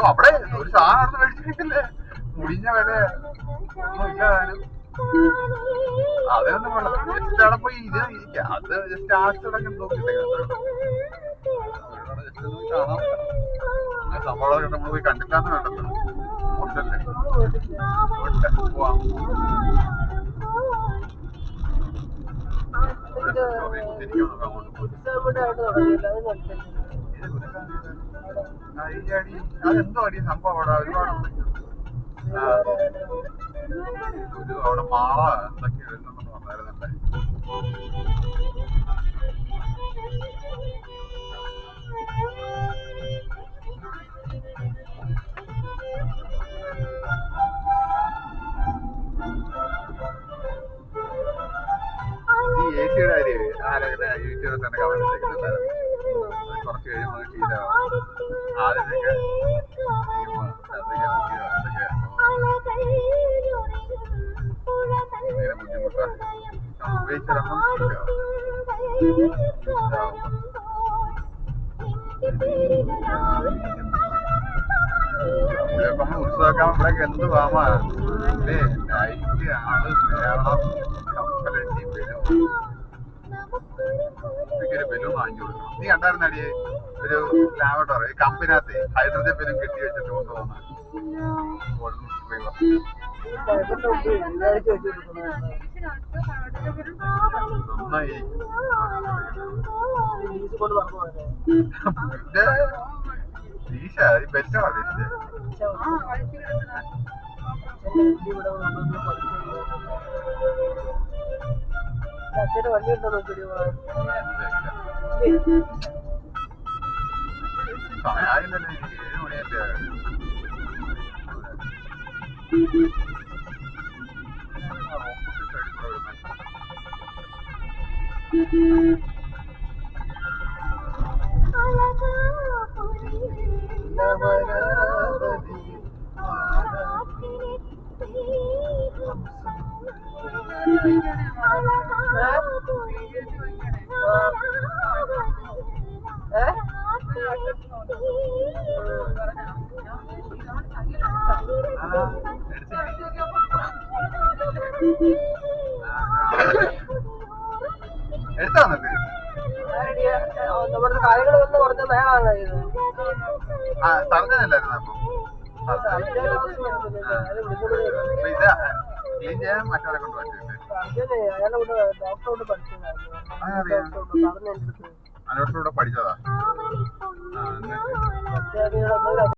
അവിടെ ഒരു സാധനം മേടിച്ചിട്ടില്ലേ, മുടിഞ്ഞ വില ഒന്നും ഇല്ല. അതിനൊന്നും വേണ്ട, ജസ്റ്റ് അവിടെ പോയി ഇത് ഇരിക്കാം. അത് ജസ്റ്റ് ആഴ്ചടക്കം നോക്കിട്ടേ സംഭവം നമ്മൾ പോയി കണ്ടില്ലാന്ന് വേണ്ടല്ലോ. ഉണ്ടല്ലേ പോവാം. അതെന്തോ അടി സംഭവം അവിടെ ഒരുപാട് അവിടെ മാള എന്തൊക്കെ വരുന്നുണ്ടെന്ന് പറഞ്ഞായിരുന്നല്ലേ. ഈ എ സിയുടെ കാര്യം ആരെങ്കിലും യൂട്യൂബിൽ തന്നെ കമന്റ് ചെയ്യുന്നുണ്ടായിരുന്നു. കുറച്ച് കഴിയുമ്പോൾ ശീലമാവും. ആദ്യമൊക്കെ ബുദ്ധിമുട്ടാണ് ഉപയോഗിച്ചിറങ്ങും. നമ്മൾ ഉത്സവമൊക്കെ ആകുമ്പോഴേക്ക് എന്ത് വാമാ അല്ലേ, നൈറ്റ് ആള് വേണം. കപ്പലണ്ടി ബലൂൺ ബലൂൺ വാങ്ങി കൊടുക്കണം. നീ കണ്ടായിരുന്നടിയെ ഒരു ലാവട്ടോർ കമ്പിനകത്ത് ഹൈഡ്രജൻ ബലൂൺ കെട്ടി വെച്ചിട്ട് കൊണ്ടുപോകുന്ന നന്നായി. ഈശ ബെറ്റാണോ അച്ഛന്റെ വണ്ടി ഉണ്ടോ നോക്കി സമയമായില്ലല്ലേ, 7 മണിയല്ലേ. എടുത്താ നമ്മുടെ കാര്യങ്ങൾ വന്ന് കുറച്ച് നേടാണ് പറഞ്ഞല്ലായിരുന്നു. അപ്പൊ ഇത് ക്ലീൻ ചെയ്യാൻ മറ്റവരെ കൊണ്ട് പറ്റില്ലേ? അയാളെ കൂടെ ഡോക്ടറോട് പഠിച്ചതാ. പഠിച്ചതാ.